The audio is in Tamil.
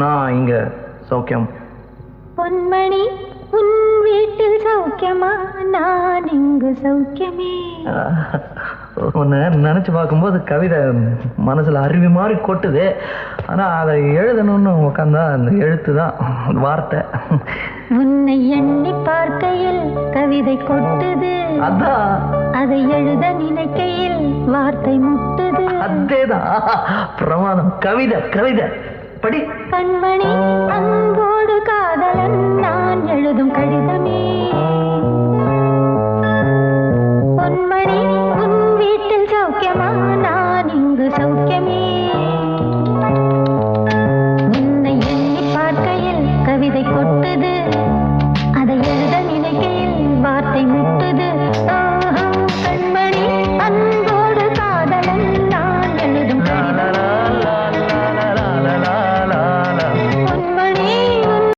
நான் இங்க சௌக்கியம். பொன்மணி உன் வீட்டில் சௌக்கியமா? நான் இங்கு சௌக்கியமே. உன்னை நினைச்சு பார்க்கும்போது கவிதை மனசுல அருவி மாதிரி கொட்டுது. ஆனா அதை எழுதணும்னு உட்காந்தா அந்த எழுத்து தான் வார்த்தை. உன்னை எண்ணி பார்க்கையில் கவிதை கொட்டுது, அதான் அதை எழுத நினைக்கையில் வார்த்தை முட்டுது. அதேதான் பிரமாதம். கவிதை கவிதை படி. கண்மணி அன்போடு காதலன் நான் எழுதும்